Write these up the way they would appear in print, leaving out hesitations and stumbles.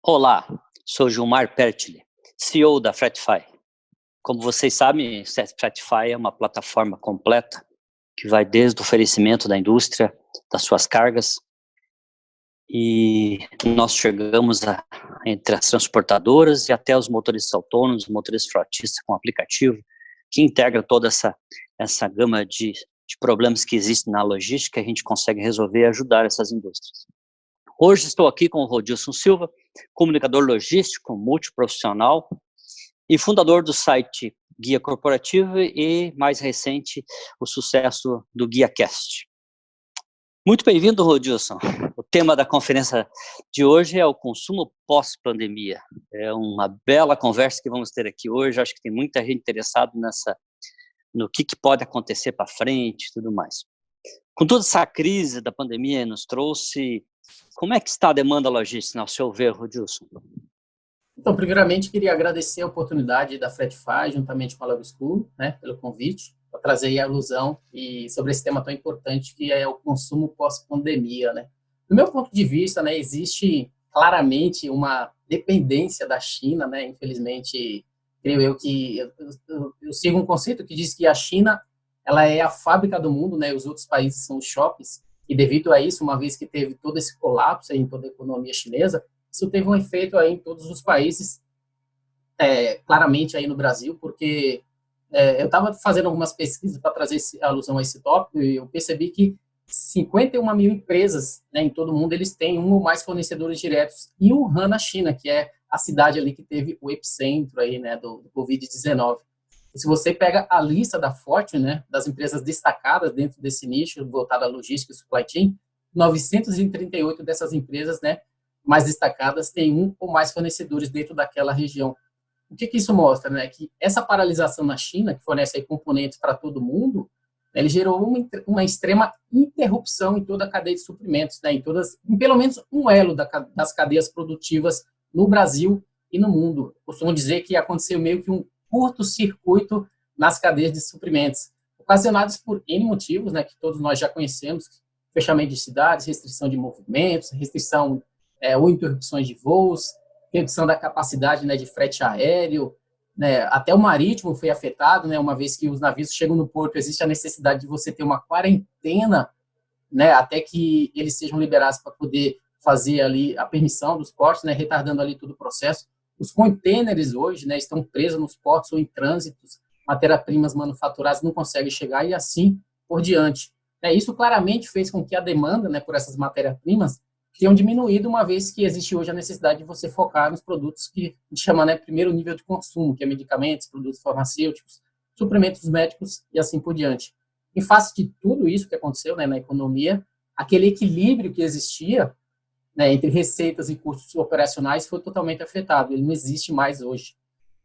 Olá, sou Gilmar Pertile, CEO da Fretify. Como vocês sabem, Fretify é uma plataforma completa que vai desde o oferecimento da indústria, das suas cargas, e nós chegamos entre as transportadoras e até os motoristas autônomos, motoristas frotistas com aplicativo, que integra toda essa gama de problemas que existem na logística, a gente consegue resolver e ajudar essas indústrias. Hoje estou aqui com o Rodilson Silva, comunicador logístico, multiprofissional e fundador do site Guia Corporativo e, mais recente, o sucesso do GuiaCast. Muito bem-vindo, Rodilson. O tema da conferência de hoje é o consumo pós-pandemia. É uma bela conversa que vamos ter aqui hoje. Acho que tem muita gente interessada no que pode acontecer para frente e tudo mais. Com toda essa crise da pandemia nos trouxe, como é que está a demanda logística, ao seu ver, Rodilson? Então, primeiramente, queria agradecer a oportunidade da Fretify, juntamente com a Love School, pelo convite, para trazer a alusão sobre esse tema tão importante que é o consumo pós-pandemia. Do meu ponto de vista, existe claramente uma dependência da China, infelizmente, creio eu que eu sigo um conceito que diz que a China ela é a fábrica do mundo, os outros países são os shoppings, e devido a isso, uma vez que teve todo esse colapso aí em toda a economia chinesa, isso teve um efeito aí em todos os países, claramente aí no Brasil, porque eu estava fazendo algumas pesquisas para trazer alusão a esse tópico e eu percebi que 51 mil empresas em todo o mundo, eles têm um ou mais fornecedores diretos em Wuhan, na China, que é a cidade ali que teve o epicentro aí, do Covid-19. E se você pega a lista da Fortune, das empresas destacadas dentro desse nicho, voltado à logística e supply chain, 938 dessas empresas, mais destacadas, têm um ou mais fornecedores dentro daquela região. O que isso mostra? Que essa paralisação na China, que fornece aí componentes para todo mundo, ele gerou uma extrema interrupção em toda a cadeia de suprimentos, em pelo menos um elo das cadeias produtivas no Brasil e no mundo. Costumo dizer que aconteceu meio que um curto-circuito nas cadeias de suprimentos, ocasionados por N motivos, que todos nós já conhecemos: fechamento de cidades, restrição de movimentos, restrição ou interrupções de voos, redução da capacidade de frete aéreo, até o marítimo foi afetado, uma vez que os navios chegam no porto, existe a necessidade de você ter uma quarentena, até que eles sejam liberados para poder fazer ali a permissão dos portos, retardando ali todo o processo. Os contêineres hoje estão presos nos portos ou em trânsitos, matérias-primas manufaturadas não conseguem chegar e assim por diante. Isso claramente fez com que a demanda por essas matérias-primas tenham diminuído, uma vez que existe hoje a necessidade de você focar nos produtos que a gente chama primeiro nível de consumo, que é medicamentos, produtos farmacêuticos, suprimentos médicos e assim por diante. Em face de tudo isso que aconteceu na economia, aquele equilíbrio que existia entre receitas e custos operacionais foi totalmente afetado, ele não existe mais hoje.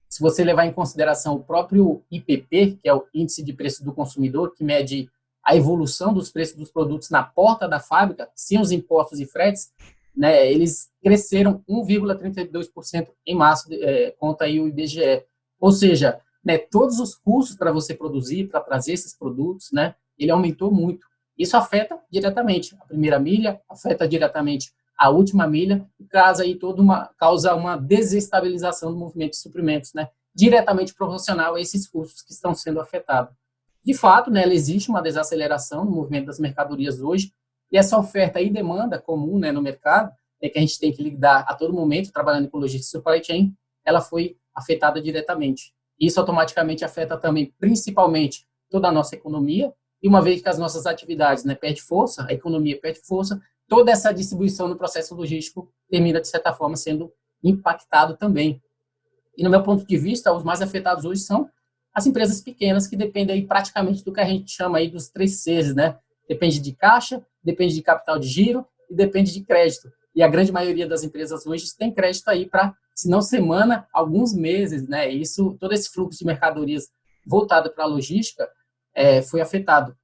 Se você levar em consideração o próprio IPP, que é o Índice de Preço do Consumidor, que mede a evolução dos preços dos produtos na porta da fábrica, sem os impostos e fretes, eles cresceram 1,32% em março, conta aí o IBGE. Ou seja, todos os custos para você produzir, para trazer esses produtos, ele aumentou muito. Isso afeta diretamente a primeira milha, afeta diretamente a última milha, e causa uma desestabilização do movimento de suprimentos, diretamente proporcional a esses custos que estão sendo afetados. De fato, existe uma desaceleração no movimento das mercadorias hoje, e essa oferta e demanda comum no mercado, que a gente tem que lidar a todo momento, trabalhando com logística e supply chain, ela foi afetada diretamente. Isso automaticamente afeta também, principalmente, toda a nossa economia, e uma vez que as nossas atividades perdem força, a economia perde força, toda essa distribuição no processo logístico termina, de certa forma, sendo impactado também. E, no meu ponto de vista, os mais afetados hoje são as empresas pequenas, que dependem aí praticamente do que a gente chama aí dos 3 Cs, Depende de caixa, depende de capital de giro e depende de crédito. E a grande maioria das empresas hoje tem crédito aí para, se não semana, alguns meses, Isso, todo esse fluxo de mercadorias voltado para a logística foi afetado.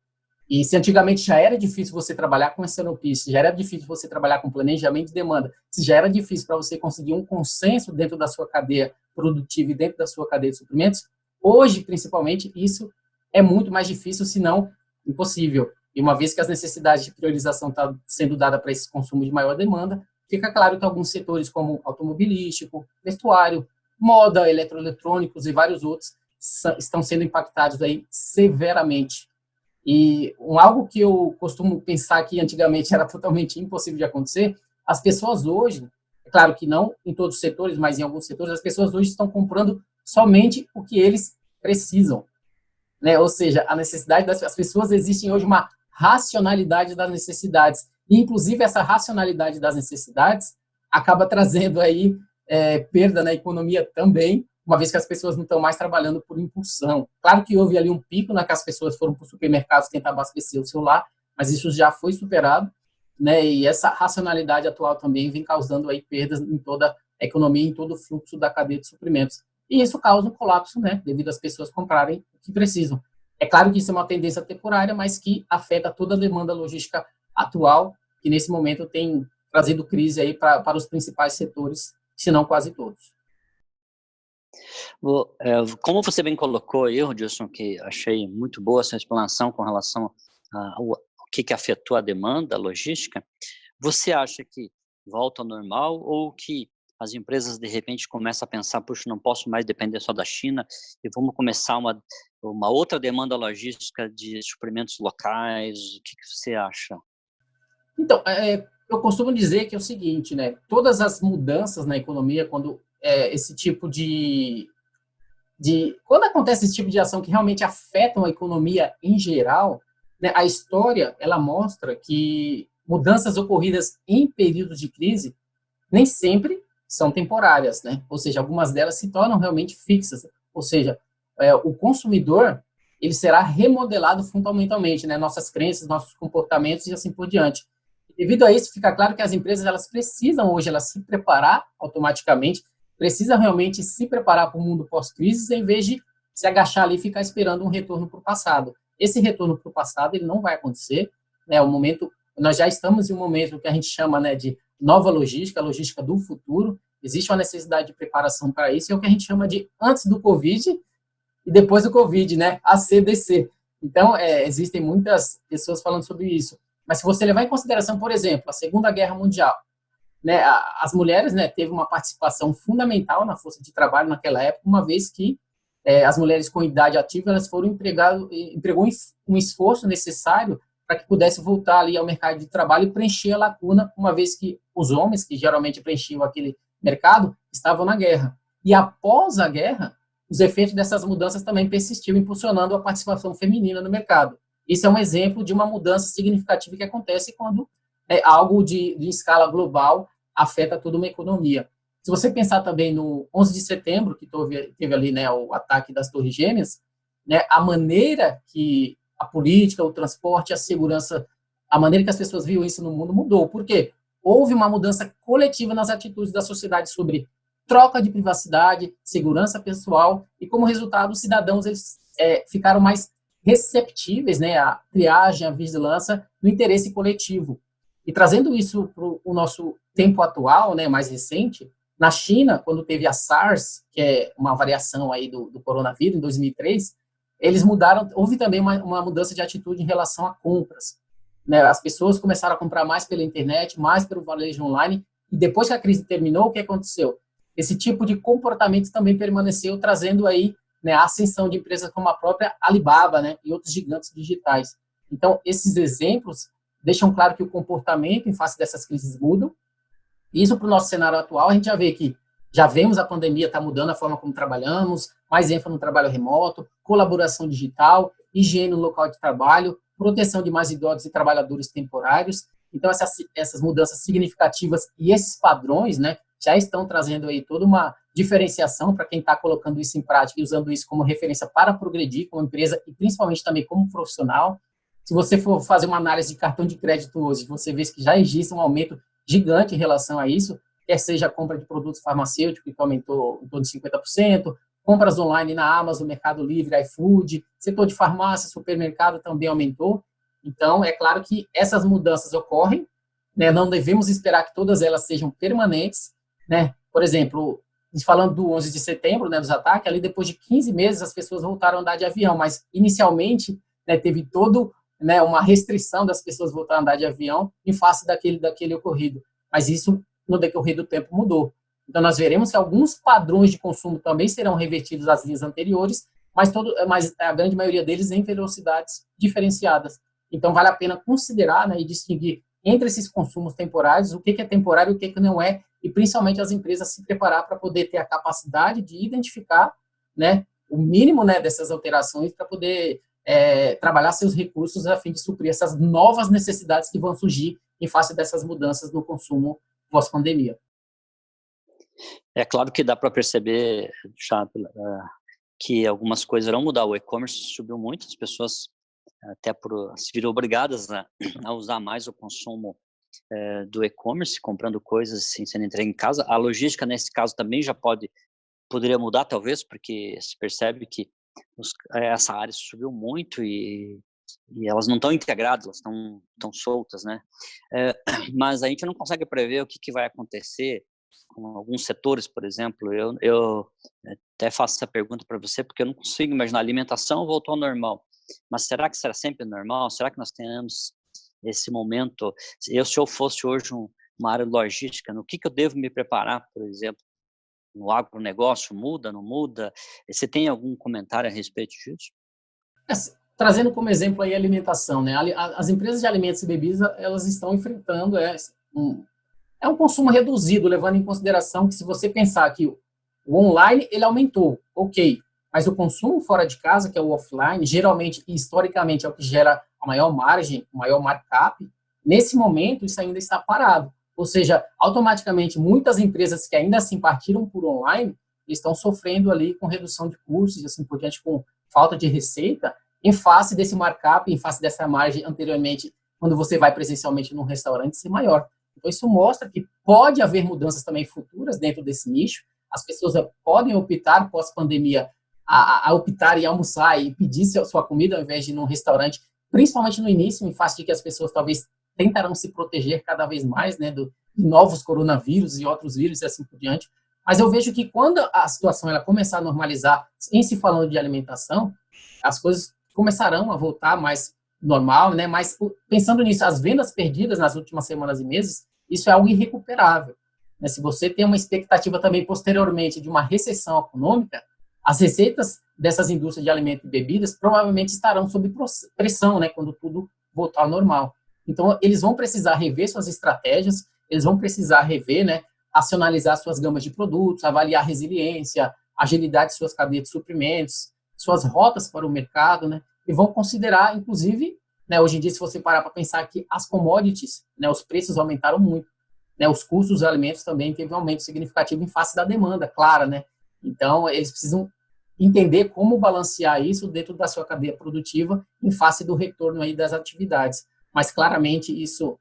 E se antigamente já era difícil você trabalhar com SNOP, se já era difícil você trabalhar com planejamento de demanda, se já era difícil para você conseguir um consenso dentro da sua cadeia produtiva e dentro da sua cadeia de suprimentos, hoje, principalmente, isso é muito mais difícil, se não impossível. E uma vez que as necessidades de priorização estão sendo dadas para esse consumo de maior demanda, fica claro que alguns setores, como automobilístico, vestuário, moda, eletroeletrônicos e vários outros, estão sendo impactados aí severamente. E algo que eu costumo pensar que antigamente era totalmente impossível de acontecer, as pessoas hoje, é claro que não em todos os setores, mas em alguns setores, as pessoas hoje estão comprando somente o que eles precisam, né? Ou seja, a necessidade das pessoas, existe hoje uma racionalidade das necessidades. E, inclusive, essa racionalidade das necessidades acaba trazendo aí perda na economia também, uma vez que as pessoas não estão mais trabalhando por impulsão. Claro que houve ali um pico, né, que as pessoas foram para os supermercados tentar abastecer o seu lar, mas isso já foi superado, né, e essa racionalidade atual também vem causando aí perdas em toda a economia, em todo o fluxo da cadeia de suprimentos. E isso causa um colapso, né, devido às pessoas comprarem o que precisam. É claro que isso é uma tendência temporária, mas que afeta toda a demanda logística atual, que nesse momento tem trazido crise aí para os principais setores, se não quase todos. Como você bem colocou aí, Rodilson, que achei muito boa a sua explanação com relação ao que afetou a demanda logística, você acha que volta ao normal ou que as empresas, de repente, começam a pensar, puxa, não posso mais depender só da China e vamos começar uma outra demanda logística de suprimentos locais? O que você acha? Então, eu costumo dizer que é o seguinte, né? Todas as mudanças na economia, quando esse tipo quando acontece esse tipo de ação que realmente afetam a economia em geral, né, a história, ela mostra que mudanças ocorridas em períodos de crise nem sempre são temporárias, né? Ou seja, algumas delas se tornam realmente fixas. Ou seja, o consumidor, ele será remodelado fundamentalmente, né? Nossas crenças, nossos comportamentos e assim por diante. Devido a isso, fica claro que as empresas, elas precisam hoje se preparar automaticamente, precisam realmente se preparar para o mundo pós-crise, em vez de se agachar ali e ficar esperando um retorno para o passado. Esse retorno para o passado, ele não vai acontecer, né? O momento, nós já estamos em um momento que a gente chama, né, de nova logística, a logística do futuro. Existe uma necessidade de preparação para isso, é o que a gente chama de antes do Covid e depois do Covid, né? ACDC. Então, existem muitas pessoas falando sobre isso. Mas se você levar em consideração, por exemplo, a Segunda Guerra Mundial, né, as mulheres, né, teve uma participação fundamental na força de trabalho naquela época, uma vez que as mulheres com idade ativa, elas foram empregou um esforço necessário para que pudesse voltar ali ao mercado de trabalho e preencher a lacuna, uma vez que os homens, que geralmente preenchiam aquele mercado, estavam na guerra. E após a guerra, os efeitos dessas mudanças também persistiram, impulsionando a participação feminina no mercado. Isso é um exemplo de uma mudança significativa que acontece quando algo de escala global afeta toda uma economia. Se você pensar também no 11 de setembro, que teve ali, né, o ataque das Torres Gêmeas, né, a maneira que a política, o transporte, a segurança, a maneira que as pessoas viam isso no mundo mudou. Por quê? Houve uma mudança coletiva nas atitudes da sociedade sobre troca de privacidade, segurança pessoal, e como resultado, os cidadãos eles ficaram mais receptíveis, né, à triagem, à vigilância, no interesse coletivo. E trazendo isso para o nosso tempo atual, né, mais recente, na China, quando teve a SARS, que é uma variação aí do coronavírus, em 2003, eles mudaram, houve também uma mudança de atitude em relação a compras, né? As pessoas começaram a comprar mais pela internet, mais pelo varejo online, e depois que a crise terminou, o que aconteceu? Esse tipo de comportamento também permaneceu, trazendo aí, né, a ascensão de empresas como a própria Alibaba, né, e outros gigantes digitais. Então, esses exemplos deixam claro que o comportamento em face dessas crises mudam. Isso para o nosso cenário atual, a gente já vê que já vemos a pandemia está mudando a forma como trabalhamos, mais ênfase no trabalho remoto, colaboração digital, higiene no local de trabalho, proteção de mais idosos e trabalhadores temporários. Então, essas mudanças significativas e esses padrões, né, já estão trazendo aí toda uma diferenciação para quem está colocando isso em prática e usando isso como referência para progredir como empresa e principalmente também como profissional. Se você for fazer uma análise de cartão de crédito hoje, você vê que já existe um aumento gigante em relação a isso, quer seja a compra de produtos farmacêuticos, que aumentou em torno de 50%, compras online na Amazon, Mercado Livre, iFood, setor de farmácia, supermercado também aumentou. Então, é claro que essas mudanças ocorrem, né, não devemos esperar que todas elas sejam permanentes, né? Por exemplo, falando do 11 de setembro, né, dos ataques, ali depois de 15 meses as pessoas voltaram a andar de avião, mas inicialmente, né, teve todo, né, uma restrição das pessoas voltarem a andar de avião em face daquele ocorrido. Mas isso no decorrer do tempo mudou. Então, nós veremos que alguns padrões de consumo também serão revertidos às linhas anteriores, mas a grande maioria deles em velocidades diferenciadas. Então, vale a pena considerar, né, e distinguir entre esses consumos temporários, o que é temporário e o que não é, e principalmente as empresas se preparar para poder ter a capacidade de identificar, né, o mínimo, né, dessas alterações para poder trabalhar seus recursos a fim de suprir essas novas necessidades que vão surgir em face dessas mudanças no consumo pós-pandemia. É claro que dá para perceber, já, que algumas coisas irão mudar. O e-commerce subiu muito, as pessoas até se viram obrigadas a usar mais o consumo do e-commerce, comprando coisas sem sendo entregue em casa. A logística, nesse caso, também poderia mudar, talvez, porque se percebe que essa área subiu muito e elas não estão integradas, elas estão soltas, né? Mas a gente não consegue prever o que vai acontecer com alguns setores, por exemplo. Eu até faço essa pergunta para você, porque eu não consigo imaginar. A alimentação voltou ao normal, mas será que será sempre normal? Será que nós tenhamos esse momento? Se eu fosse hoje uma área logística, no que eu devo me preparar, por exemplo, no agronegócio? Muda, não muda? Você tem algum comentário a respeito disso? Trazendo como exemplo aí a alimentação, né? As empresas de alimentos e bebidas, elas estão enfrentando um consumo reduzido, levando em consideração que, se você pensar que o online, ele aumentou, ok, mas o consumo fora de casa, que é o offline, geralmente e historicamente é o que gera a maior margem, o maior markup. Nesse momento, isso ainda está parado. Ou seja, automaticamente, muitas empresas que ainda assim partiram por online, estão sofrendo ali com redução de custos e assim por diante, com falta de receita, em face desse markup, em face dessa margem anteriormente, quando você vai presencialmente num restaurante, ser maior. Então, isso mostra que pode haver mudanças também futuras dentro desse nicho. As pessoas podem optar, pós-pandemia, a optar e almoçar e pedir sua comida ao invés de ir num restaurante, principalmente no início, em face de que as pessoas talvez tentarão se proteger cada vez mais, né, de novos coronavírus e outros vírus e assim por diante. Mas eu vejo que quando a situação ela começar a normalizar, em se falando de alimentação, as coisas começarão a voltar mais normal, né? Mas pensando nisso, as vendas perdidas nas últimas semanas e meses, isso é algo irrecuperável, né? Se você tem uma expectativa também posteriormente de uma recessão econômica, as receitas dessas indústrias de alimentos e bebidas provavelmente estarão sob pressão, né? Quando tudo voltar ao normal. Então, eles vão precisar rever suas estratégias, eles vão precisar rever, né? Racionalizar suas gamas de produtos, avaliar resiliência, agilidade de suas cadeias de suprimentos, suas rotas para o mercado, né? E vão considerar, inclusive, né, hoje em dia, se você parar para pensar que as commodities, né, os preços aumentaram muito, né, os custos dos alimentos também teve um aumento significativo em face da demanda, clara, né? Então, eles precisam entender como balancear isso dentro da sua cadeia produtiva em face do retorno aí das atividades. Mas, claramente, isso,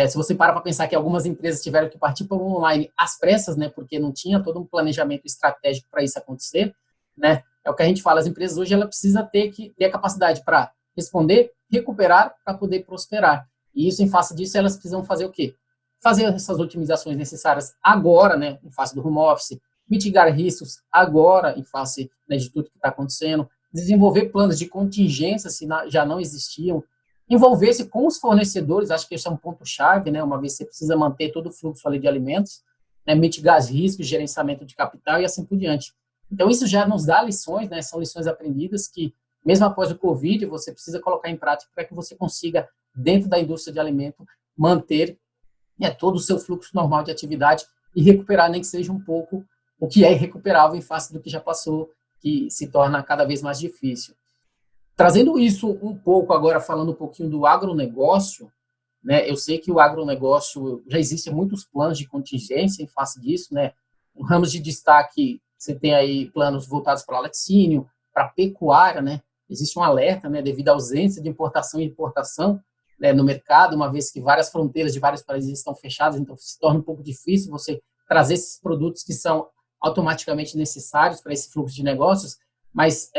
se você parar para pensar que algumas empresas tiveram que partir para o online às pressas, né, porque não tinha todo um planejamento estratégico para isso acontecer, né? É o que a gente fala, as empresas hoje ela precisa ter a capacidade para responder, recuperar, para poder prosperar. E isso, em face disso, elas precisam fazer o quê? Fazer essas otimizações necessárias agora, né, em face do home office, mitigar riscos agora, em face, né, de tudo que está acontecendo, desenvolver planos de contingência, se já não existiam, envolver-se com os fornecedores, acho que esse é um ponto-chave, né, uma vez que você precisa manter todo o fluxo ali de alimentos, né, mitigar os riscos, gerenciamento de capital e assim por diante. Então, isso já nos dá lições, né? São lições aprendidas que, mesmo após o Covid, você precisa colocar em prática para que você consiga, dentro da indústria de alimento, manter, né, todo o seu fluxo normal de atividade e recuperar, nem que seja um pouco, o que é irrecuperável em face do que já passou, que se torna cada vez mais difícil. Trazendo isso um pouco agora, falando um pouquinho do agronegócio, né? Eu sei que o agronegócio, já existem muitos planos de contingência em face disso, né? Ramos de destaque, você tem aí planos voltados para laticínio, para pecuária, né? Existe um alerta, né, devido à ausência de importação e importação, né, no mercado, uma vez que várias fronteiras de vários países estão fechadas, então se torna um pouco difícil você trazer esses produtos que são automaticamente necessários para esse fluxo de negócios, mas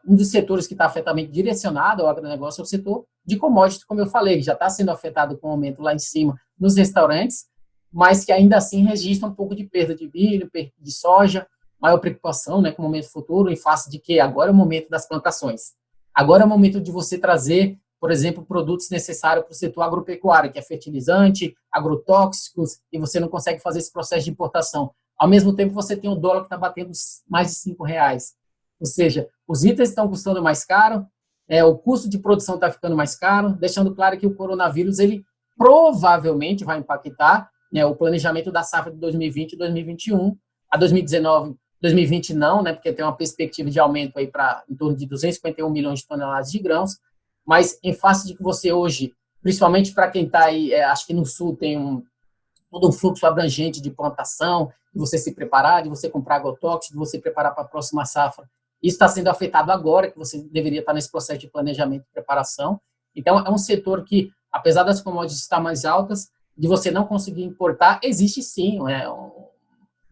um dos setores que está afetamente direcionado ao agronegócio é o setor de commodities, como eu falei, que já está sendo afetado com o aumento lá em cima nos restaurantes, mas que ainda assim registra um pouco de perda de milho, perda de soja, maior preocupação, né, com o momento futuro, em face de que agora é o momento das plantações. Agora é o momento de você trazer por exemplo, produtos necessários para o setor agropecuário, que é fertilizante, agrotóxicos, e você não consegue fazer esse processo de importação. Ao mesmo tempo, você tem o dólar que está batendo mais de R$ 5. Ou seja, os itens estão custando mais caro, o custo de produção está ficando mais caro, deixando claro que o coronavírus ele provavelmente vai impactar, né, o planejamento da safra de 2020 e 2021. A 2019, 2020 não, né, porque tem uma perspectiva de aumento aí para em torno de 251 milhões de toneladas de grãos, mas em face de que você hoje, principalmente para quem está aí, acho que no sul tem todo um fluxo abrangente de plantação, de você se preparar, de você comprar agrotóxicos, de você preparar para a próxima safra. Isso está sendo afetado agora, que você deveria estar nesse processo de planejamento e preparação. Então, é um setor que, apesar das commodities estar mais altas, de você não conseguir importar, existe sim,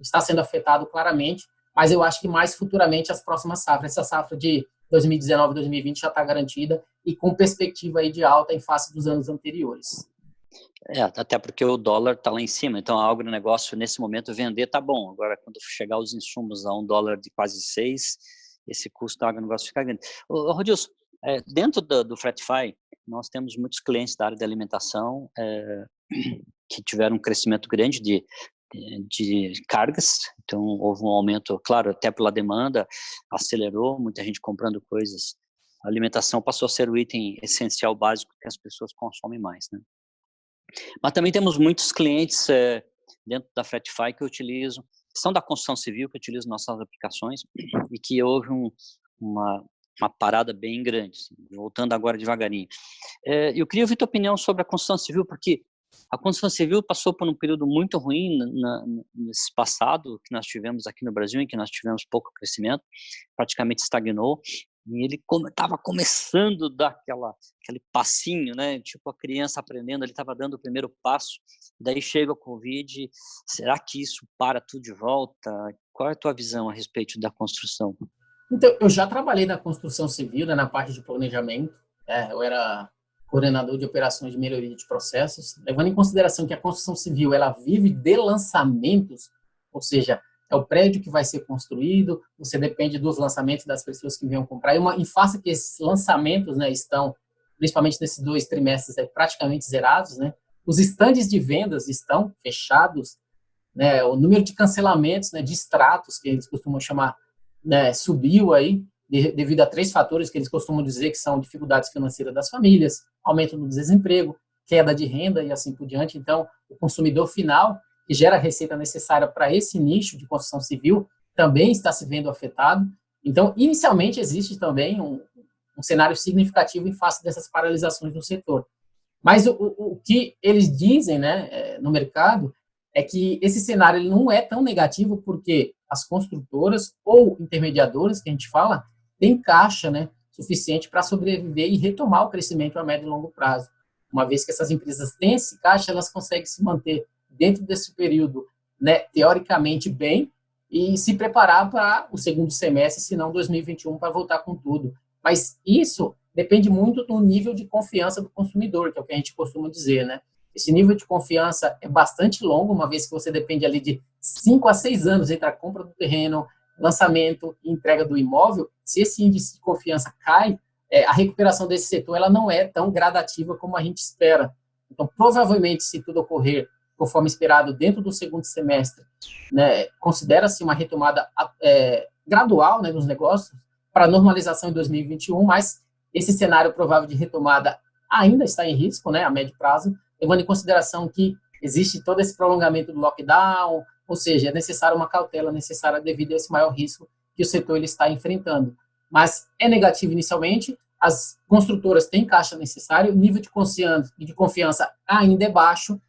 está sendo afetado claramente, mas eu acho que mais futuramente as próximas safras. Essa safra de 2019 e 2020 já está garantida e com perspectiva aí de alta em face dos anos anteriores. Até porque o dólar está lá em cima, então a agronegócio nesse momento vender está bom. Agora, quando chegar os insumos a $1 de quase 6, esse custo do agronegócio fica grande. Rodilson, dentro do Fretify, nós temos muitos clientes da área de alimentação que tiveram um crescimento grande de cargas, então houve um aumento, claro, até pela demanda, acelerou, muita gente comprando coisas. A alimentação passou a ser o item essencial básico que as pessoas consomem mais, né? Mas também temos muitos clientes dentro da Fretify que são da construção civil, que utilizam nossas aplicações e que houve uma parada bem grande, assim, voltando agora devagarinho. Eu queria ouvir tua opinião sobre a construção civil, porque a construção civil passou por um período muito ruim nesse passado que nós tivemos aqui no Brasil, em que nós tivemos pouco crescimento, praticamente estagnou, e ele estava começando a dar aquele passinho, né? Tipo a criança aprendendo, ele estava dando o primeiro passo, daí chega o Covid, será que isso para tudo de volta? Qual é a tua visão a respeito da construção? Então, eu já trabalhei na construção civil, né, na parte de planejamento, eu era coordenador de operações de melhoria de processos, levando em consideração que a construção civil ela vive de lançamentos, ou seja, é o prédio que vai ser construído, você depende dos lançamentos das pessoas que venham comprar, em face que esses lançamentos, né, estão, principalmente nesses 2 trimestres, praticamente zerados, né, os estandes de vendas estão fechados, né, o número de cancelamentos, né, de extratos, que eles costumam chamar, né, subiu aí, devido a 3 fatores que eles costumam dizer que são dificuldades financeiras das famílias, aumento do desemprego, queda de renda e assim por diante. Então, o consumidor final, que gera a receita necessária para esse nicho de construção civil, também está se vendo afetado. Então, inicialmente, existe também um cenário significativo em face dessas paralisações no setor. Mas o que eles dizem, né, no mercado é que esse cenário ele não é tão negativo porque as construtoras ou intermediadoras, que a gente fala, têm caixa, né, suficiente para sobreviver e retomar o crescimento a médio e longo prazo. Uma vez que essas empresas têm esse caixa, elas conseguem se manter dentro desse período, né, teoricamente bem, e se preparar para o segundo semestre, se não 2021, para voltar com tudo. Mas isso depende muito do nível de confiança do consumidor, que é o que a gente costuma dizer, né? Esse nível de confiança é bastante longo, uma vez que você depende ali de 5 a 6 anos entre a compra do terreno, lançamento e entrega do imóvel. Se esse índice de confiança cai, a recuperação desse setor ela não é tão gradativa como a gente espera. Então, provavelmente, se tudo ocorrer conforme esperado dentro do segundo semestre, né, considera-se uma retomada gradual, né, dos negócios para normalização em 2021, mas esse cenário provável de retomada ainda está em risco, né, a médio prazo, levando em consideração que existe todo esse prolongamento do lockdown, ou seja, é necessária uma cautela necessária devido a esse maior risco que o setor ele está enfrentando. Mas é negativo inicialmente, as construtoras têm caixa necessário, o nível de confiança ainda é baixo,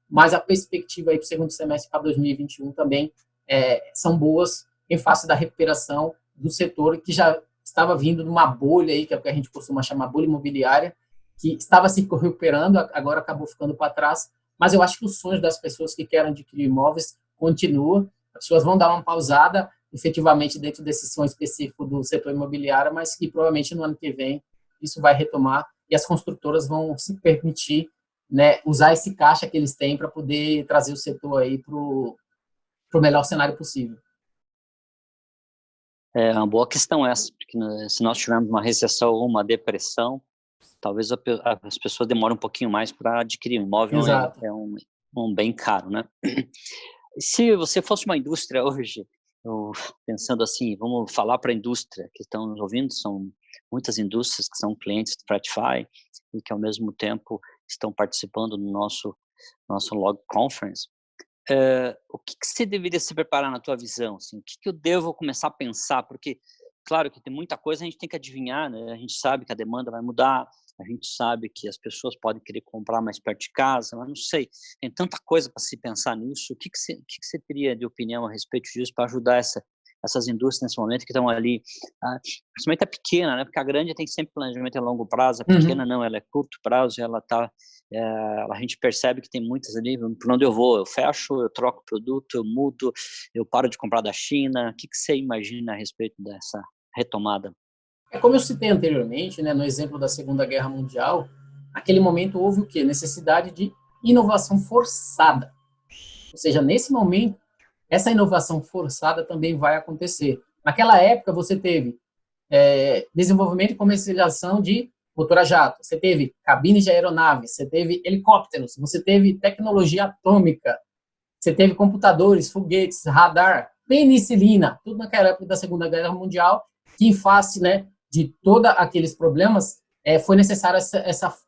mas a perspectiva aí para o segundo semestre para 2021 também são boas em face da recuperação do setor que já estava vindo de uma bolha aí, que é o que a gente costuma chamar bolha imobiliária, que estava se recuperando, agora acabou ficando para trás, mas eu acho que os sonhos das pessoas que querem adquirir imóveis continuam, as pessoas vão dar uma pausada, efetivamente, dentro desse sonho específico do setor imobiliário, mas que provavelmente no ano que vem isso vai retomar e as construtoras vão se permitir, né, usar esse caixa que eles têm para poder trazer o setor aí para o melhor cenário possível. É uma boa questão essa, porque se nós tivermos uma recessão ou uma depressão, talvez as pessoas demorem um pouquinho mais para adquirir um imóvel, Exato. é um bem caro, né? Se você fosse uma indústria hoje, pensando assim, vamos falar para a indústria que estão nos ouvindo, são muitas indústrias que são clientes do Threatify e que ao mesmo tempo estão participando do nosso Log Conference. O que você deveria se preparar na tua visão? Assim, o que eu devo começar a pensar? Porque, claro que tem muita coisa, a gente tem que adivinhar, né? A gente sabe que a demanda vai mudar, a gente sabe que as pessoas podem querer comprar mais perto de casa, mas não sei, tem tanta coisa para se pensar nisso. O que você teria de opinião a respeito disso para ajudar essas indústrias nesse momento que estão ali, principalmente a pequena, né? Porque a grande tem sempre planejamento a longo prazo, a pequena não, ela é curto prazo, ela está... a gente percebe que tem muitas ali, por onde eu vou, eu fecho, eu troco produto, eu mudo, eu paro de comprar da China. O que você imagina a respeito dessa retomada? Como eu citei anteriormente, né, no exemplo da Segunda Guerra Mundial, naquele momento houve o quê? Necessidade de inovação forçada. Ou seja, nesse momento, essa inovação forçada também vai acontecer. Naquela época, você teve desenvolvimento e comercialização de motor a jato, você teve cabines de aeronaves, você teve helicópteros, você teve tecnologia atômica, você teve computadores, foguetes, radar, penicilina, tudo naquela época da Segunda Guerra Mundial, que em face, né, de todos aqueles problemas, foi necessária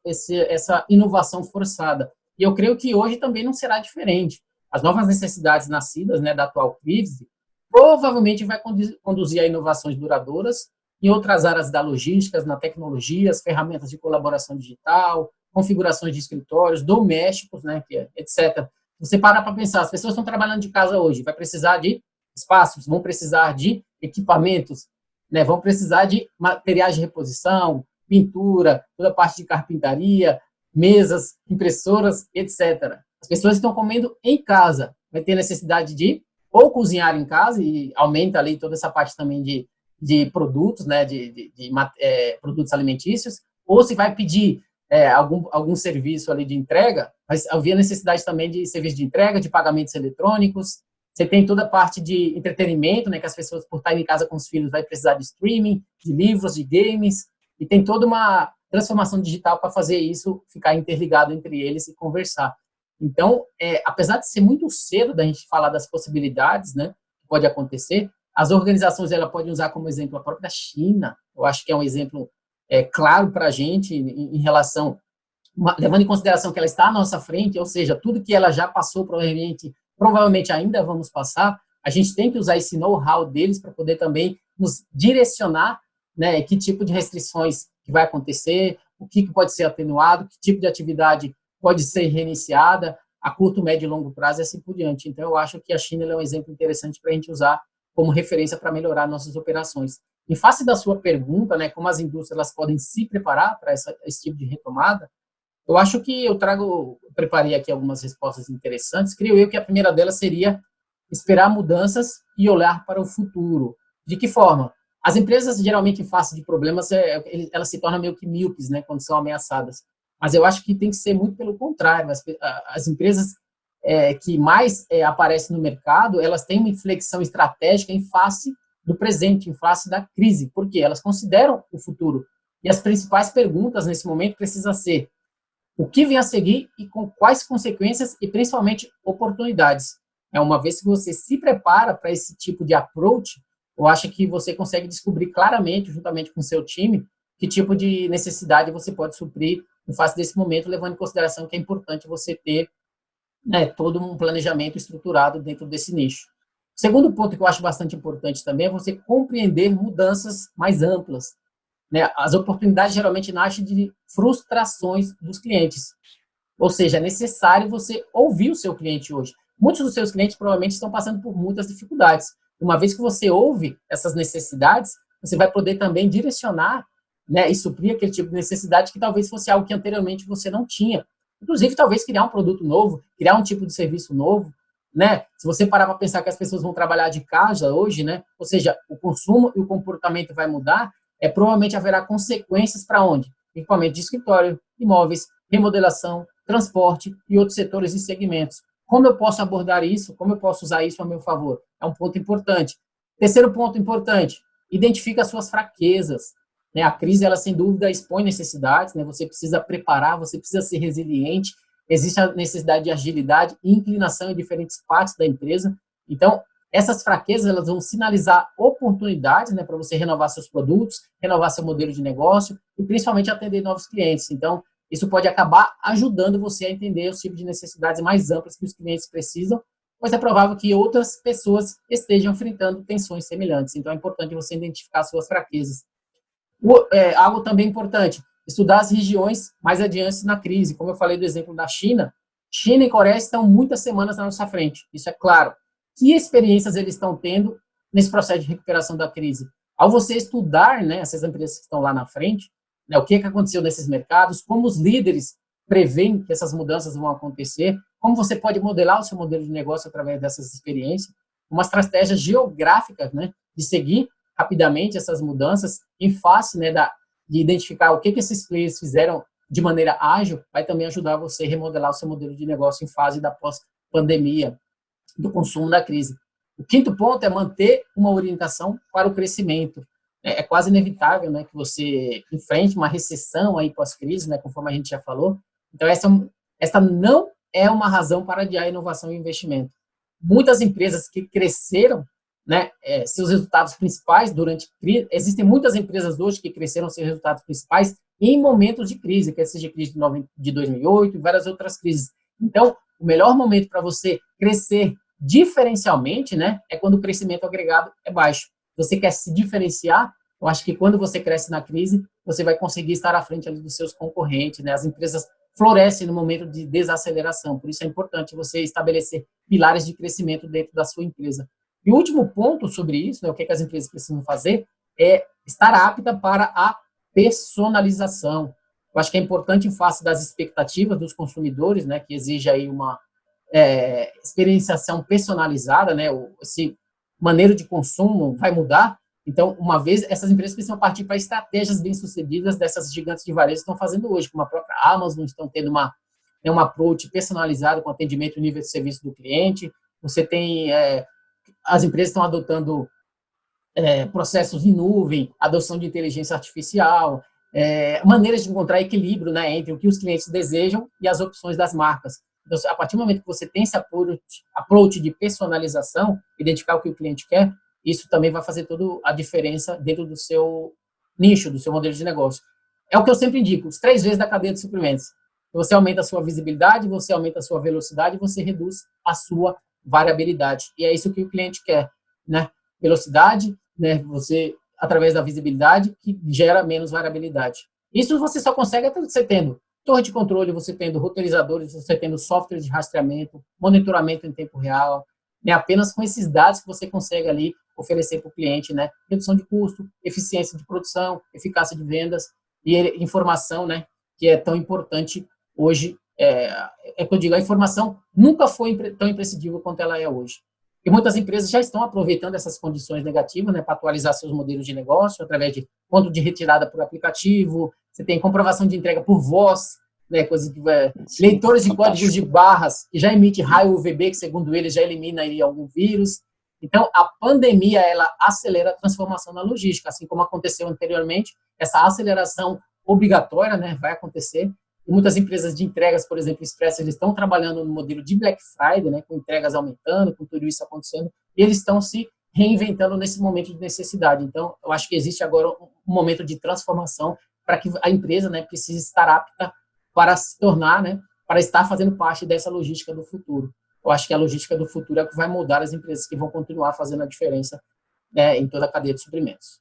essa inovação forçada. E eu creio que hoje também não será diferente. As novas necessidades nascidas, né, da atual crise provavelmente vai conduzir a inovações duradouras em outras áreas da logística, na tecnologia, as ferramentas de colaboração digital, configurações de escritórios, domésticos, né, etc. Você para pensar, as pessoas estão trabalhando de casa hoje, vai precisar de espaços, vão precisar de equipamentos, né, vão precisar de materiais de reposição, pintura, toda a parte de carpintaria, mesas, impressoras, etc. As pessoas estão comendo em casa, vai ter necessidade de ou cozinhar em casa, e aumenta ali toda essa parte também de produtos, né, de produtos alimentícios, ou se vai pedir algum serviço ali de entrega, mas havia necessidade também de serviço de entrega, de pagamentos eletrônicos. Você tem toda a parte de entretenimento, né, que as pessoas, por estarem em casa com os filhos, vai precisar de streaming, de livros, de games, e tem toda uma transformação digital para fazer isso ficar interligado entre eles e conversar. Então, apesar de ser muito cedo da gente falar das possibilidades, né, que pode acontecer, as organizações ela podem usar como exemplo a própria China. Eu acho que é um exemplo claro para a gente em relação, levando em consideração que ela está à nossa frente, ou seja, tudo que ela já passou, provavelmente ainda vamos passar, a gente tem que usar esse know-how deles para poder também nos direcionar, né, que tipo de restrições que vai acontecer, o que pode ser atenuado, que tipo de atividade pode ser reiniciada a curto, médio e longo prazo e assim por diante. Então, eu acho que a China é um exemplo interessante para a gente usar como referência para melhorar nossas operações. Em face da sua pergunta, né, como as indústrias elas podem se preparar para esse tipo de retomada, eu acho que preparei aqui algumas respostas interessantes. Creio eu que a primeira delas seria esperar mudanças e olhar para o futuro. De que forma? As empresas, geralmente, em face de problemas, elas se tornam meio que míopes, né, quando são ameaçadas. Mas eu acho que tem que ser muito pelo contrário. As empresas que mais aparecem no mercado, elas têm uma inflexão estratégica em face do presente, em face da crise, porque elas consideram o futuro. E as principais perguntas nesse momento precisam ser o que vem a seguir e com quais consequências e principalmente oportunidades. Uma vez que você se prepara para esse tipo de approach, eu acho que você consegue descobrir claramente, juntamente com o seu time, que tipo de necessidade você pode suprir em face desse momento, levando em consideração que é importante você ter, né, todo um planejamento estruturado dentro desse nicho. O segundo ponto que eu acho bastante importante também é você compreender mudanças mais amplas, né? As oportunidades geralmente nascem de frustrações dos clientes. Ou seja, é necessário você ouvir o seu cliente hoje. Muitos dos seus clientes provavelmente estão passando por muitas dificuldades. Uma vez que você ouve essas necessidades, você vai poder também direcionar, né, e suprir aquele tipo de necessidade que talvez fosse algo que anteriormente você não tinha. Inclusive, talvez criar um produto novo, criar um tipo de serviço novo, né? Se você parar para pensar que as pessoas vão trabalhar de casa hoje, né? Ou seja, o consumo e o comportamento vai mudar, provavelmente haverá consequências para onde? Equipamento de escritório, imóveis, remodelação, transporte e outros setores e segmentos. Como eu posso abordar isso? Como eu posso usar isso a meu favor? É um ponto importante. Terceiro ponto importante, identifique as suas fraquezas. né? A crise, ela sem dúvida expõe necessidades, né? Você precisa preparar, você precisa ser resiliente, existe a necessidade de agilidade e inclinação em diferentes partes da empresa. Então, essas fraquezas, elas vão sinalizar oportunidades, né, para você renovar seus produtos, renovar seu modelo de negócio e principalmente atender novos clientes. Então, isso pode acabar ajudando você a entender os tipos de necessidades mais amplas que os clientes precisam, pois é provável que outras pessoas estejam enfrentando tensões semelhantes. Então, é importante você identificar suas fraquezas. Algo também importante, estudar as regiões mais adiantes na crise. Como eu falei do exemplo da China, China e Coreia estão muitas semanas na nossa frente, isso é claro. Que experiências eles estão tendo nesse processo de recuperação da crise? Ao você estudar, né, essas empresas que estão lá na frente, né, o que aconteceu nesses mercados, como os líderes preveem que essas mudanças vão acontecer, como você pode modelar o seu modelo de negócio através dessas experiências, uma estratégia geográfica, né, de seguir rapidamente essas mudanças em face, né, de identificar o que esses players fizeram de maneira ágil, vai também ajudar você a remodelar o seu modelo de negócio em fase da pós-pandemia, do consumo da crise. O quinto ponto é manter uma orientação para o crescimento. É quase inevitável, né, que você enfrente uma recessão aí pós-crise, né, conforme a gente já falou. Então, essa não é uma razão para adiar a inovação e investimento. Muitas empresas que cresceram, né, seus resultados principais durante crise, existem muitas empresas hoje que cresceram seus resultados principais em momentos de crise, que seja crise de 2008 e várias outras crises. Então, o melhor momento para você crescer diferencialmente, né, é quando o crescimento agregado é baixo. Você quer se diferenciar, eu acho que quando você cresce na crise, você vai conseguir estar à frente ali dos seus concorrentes, né? As empresas florescem no momento de desaceleração, por isso é importante você estabelecer pilares de crescimento dentro da sua empresa. E o último ponto sobre isso, né, o que as empresas precisam fazer, é estar apta para a personalização. Eu acho que é importante em face das expectativas dos consumidores, né, que exige aí uma experienciação personalizada, né, esse maneiro de consumo vai mudar. Então, uma vez, essas empresas precisam partir para estratégias bem-sucedidas dessas gigantes de varejo estão fazendo hoje, como a própria Amazon, estão tendo um approach personalizado com atendimento e nível de serviço do cliente. Você tem, as empresas estão adotando processos em nuvem, adoção de inteligência artificial, maneiras de encontrar equilíbrio, né, entre o que os clientes desejam e as opções das marcas. Então, a partir do momento que você tem esse approach de personalização, identificar o que o cliente quer, isso também vai fazer toda a diferença dentro do seu nicho, do seu modelo de negócio. É o que eu sempre indico, os 3 vezes da cadeia de suprimentos. Você aumenta a sua visibilidade, você aumenta a sua velocidade, você reduz a sua variabilidade. E é isso que o cliente quer, né? Velocidade, né? Você, através da visibilidade, que gera menos variabilidade. Isso você só consegue você tendo torre de controle, você tendo roteirizadores, você tendo software de rastreamento, monitoramento em tempo real, né? Apenas com esses dados que você consegue ali oferecer para o cliente, né? Redução de custo, eficiência de produção, eficácia de vendas e informação, né? Que é tão importante hoje. Que eu digo, a informação nunca foi tão imprescindível quanto ela é hoje. E muitas empresas já estão aproveitando essas condições negativas, né, para atualizar seus modelos de negócio, através de ponto de retirada por aplicativo, você tem comprovação de entrega por voz, né, coisa que leitores de códigos de barras, que já emite raio UVB, que segundo eles já elimina aí algum vírus. Então, a pandemia, ela acelera a transformação na logística, assim como aconteceu anteriormente, essa aceleração obrigatória, né, vai acontecer. E muitas empresas de entregas, por exemplo, Express, eles estão trabalhando no modelo de Black Friday, né, com entregas aumentando, com tudo isso acontecendo, e eles estão se reinventando nesse momento de necessidade. Então, eu acho que existe agora um momento de transformação para que a empresa, né, precise estar apta para se tornar, né, para estar fazendo parte dessa logística do futuro. Eu acho que a logística do futuro é o que vai moldar as empresas que vão continuar fazendo a diferença, né, em toda a cadeia de suprimentos.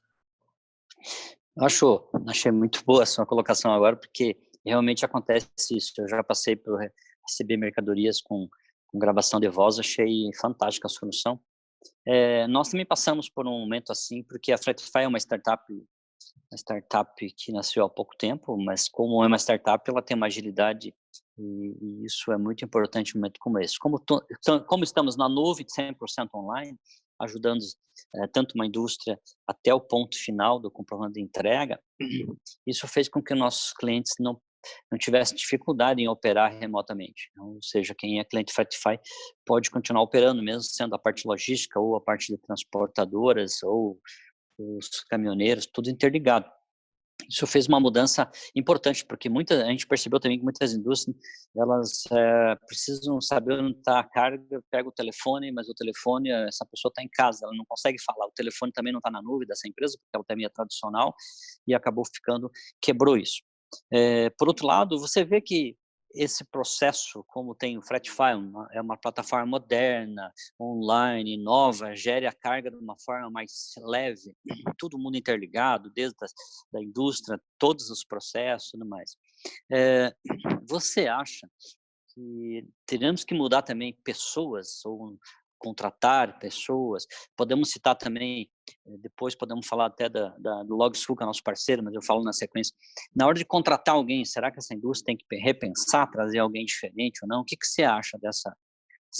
Achei muito boa a sua colocação agora, porque realmente acontece isso. Eu já passei por receber mercadorias com gravação de voz, achei fantástica a solução. Nós também passamos por um momento assim, porque a Fretify é uma startup que nasceu há pouco tempo, mas como é uma startup, ela tem uma agilidade e isso é muito importante em um momento como esse. Como estamos na nuvem, 100% online, ajudando tanto uma indústria até o ponto final do comprovante de entrega, isso fez com que nossos clientes não tivessem dificuldade em operar remotamente. Então, ou seja, quem é cliente Fretify pode continuar operando, mesmo sendo a parte logística ou a parte de transportadoras ou os caminhoneiros, tudo interligado. isso fez uma mudança importante, porque a gente percebeu também que muitas indústrias, elas precisam saber onde está a carga, pega o telefone, mas o telefone, essa pessoa está em casa, ela não consegue falar, o telefone também não está na nuvem dessa empresa, porque ela também é tradicional, e acabou quebrou isso. Por outro lado, você vê que esse processo, como tem o Fretify, é uma plataforma moderna, online, nova, gere a carga de uma forma mais leve, todo mundo interligado, desde da indústria, todos os processos e tudo mais. Você acha que teremos que mudar também pessoas, ou contratar pessoas? Podemos citar também, depois podemos falar até do LogSchool, que é nosso parceiro, mas eu falo na sequência. Na hora de contratar alguém, será que essa indústria tem que repensar, trazer alguém diferente ou não? O que você acha dessa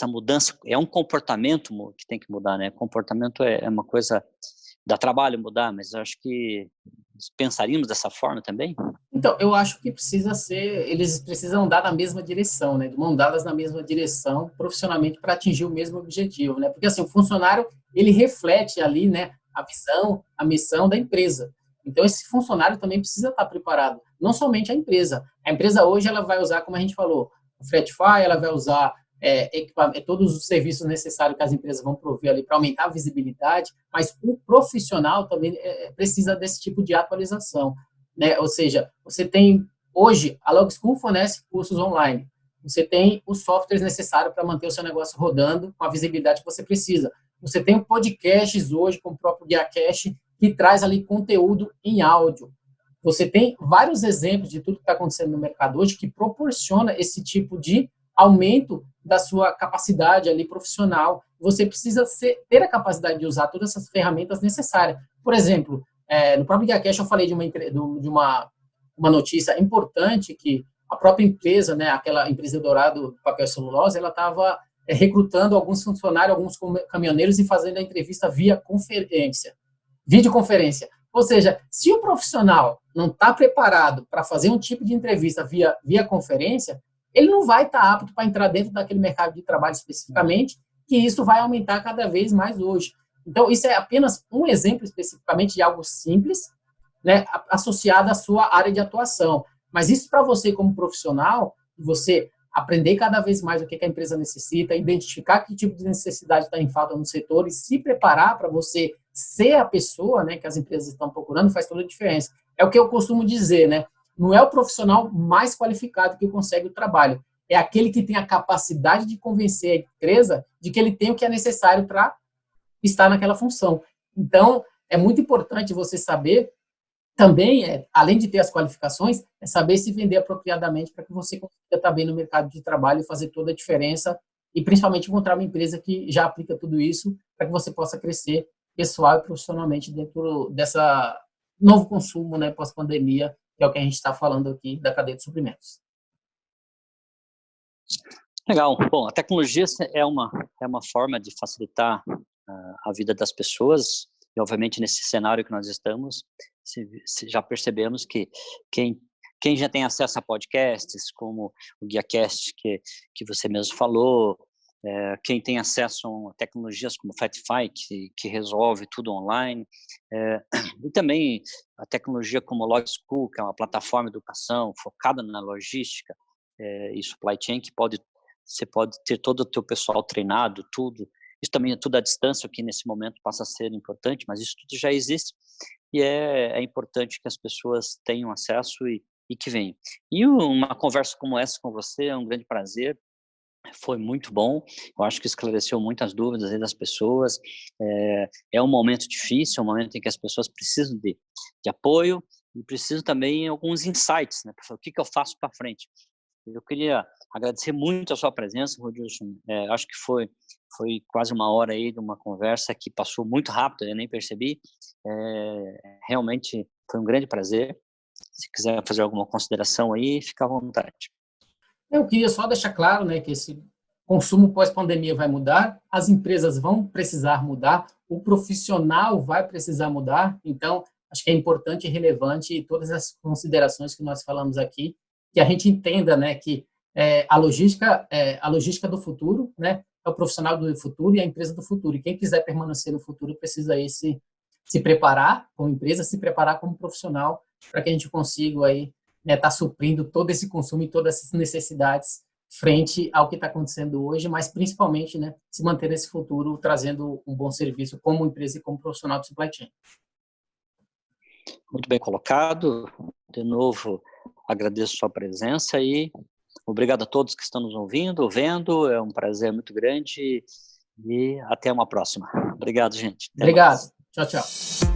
mudança? É um comportamento que tem que mudar, né? Comportamento é uma coisa, dá trabalho mudar, mas eu acho que pensaríamos dessa forma também? Então, eu acho que eles precisam andar na mesma direção, né, de mão dadas na mesma direção, profissionalmente, para atingir o mesmo objetivo, né, porque, assim, o funcionário, ele reflete ali, né, a visão, a missão da empresa. Então, esse funcionário também precisa estar preparado, não somente a empresa. A empresa hoje, ela vai usar, como a gente falou, o Fretify, ela vai usar todos os serviços necessários que as empresas vão prover ali para aumentar a visibilidade, mas o profissional também precisa desse tipo de atualização, né? Ou seja, você tem, hoje, a LogSchool fornece cursos online, você tem os softwares necessários para manter o seu negócio rodando com a visibilidade que você precisa. Você tem podcasts hoje, como o próprio GuiaCast, que traz ali conteúdo em áudio. Você tem vários exemplos de tudo que está acontecendo no mercado hoje que proporciona esse tipo de aumento da sua capacidade ali profissional. Você precisa ter a capacidade de usar todas essas ferramentas necessárias. Por exemplo, no próprio GuiaCast eu falei de uma notícia importante que a própria empresa, né, aquela empresa Dourado Papel e Celulose, ela estava recrutando alguns funcionários, alguns caminhoneiros e fazendo a entrevista via conferência, videoconferência. Ou seja, se o profissional não está preparado para fazer um tipo de entrevista via conferência, ele não vai estar apto para entrar dentro daquele mercado de trabalho especificamente, que isso vai aumentar cada vez mais hoje. Então, isso é apenas um exemplo especificamente de algo simples, né, associado à sua área de atuação. Mas isso para você como profissional, você aprender cada vez mais o que a empresa necessita, identificar que tipo de necessidade está em falta no setor e se preparar para você ser a pessoa, né, que as empresas estão procurando, faz toda a diferença. É o que eu costumo dizer, né? Não é o profissional mais qualificado que consegue o trabalho, é aquele que tem a capacidade de convencer a empresa de que ele tem o que é necessário para estar naquela função. Então, é muito importante você saber também, além de ter as qualificações, é saber se vender apropriadamente para que você consiga estar bem no mercado de trabalho e fazer toda a diferença e, principalmente, encontrar uma empresa que já aplica tudo isso para que você possa crescer pessoal e profissionalmente dentro dessa novo consumo, né, pós-pandemia, que é o que a gente está falando aqui da cadeia de suprimentos. Legal. Bom, a tecnologia é uma forma de facilitar a vida das pessoas e, obviamente, nesse cenário que nós estamos, já percebemos que quem já tem acesso a podcasts, como o GuiaCast, que você mesmo falou, quem tem acesso a tecnologias como o Fretify, que resolve tudo online, e também a tecnologia como o LogSchool, que é uma plataforma de educação focada na logística e supply chain, que você pode ter todo o teu pessoal treinado, tudo. Isso também é tudo à distância, que nesse momento passa a ser importante, mas isso tudo já existe e é importante que as pessoas tenham acesso e que venham. E uma conversa como essa com você é um grande prazer. Foi muito bom, eu acho que esclareceu muitas dúvidas aí das pessoas. É um momento difícil, é um momento em que as pessoas precisam de apoio e precisam também de alguns insights, né? O que eu faço para frente? Eu queria agradecer muito a sua presença, Rodilson. Acho que foi quase uma hora aí de uma conversa que passou muito rápido, eu nem percebi. Realmente foi um grande prazer. Se quiser fazer alguma consideração aí, fica à vontade. Eu queria só deixar claro, né, que esse consumo pós-pandemia vai mudar, as empresas vão precisar mudar, o profissional vai precisar mudar, então acho que é importante e relevante todas as considerações que nós falamos aqui, que a gente entenda, né, que a logística do futuro, né, é o profissional do futuro e a empresa do futuro, e quem quiser permanecer no futuro precisa se preparar como empresa, se preparar como profissional, para que a gente consiga aí, né, tá suprindo todo esse consumo e todas essas necessidades frente ao que está acontecendo hoje, mas principalmente, né, se manter nesse futuro trazendo um bom serviço como empresa e como profissional de supply chain. Muito bem colocado. De novo, agradeço a sua presença e obrigado a todos que estão nos ouvindo, vendo. É um prazer muito grande e até uma próxima. Obrigado, gente. Até Obrigado. mais. Tchau, tchau.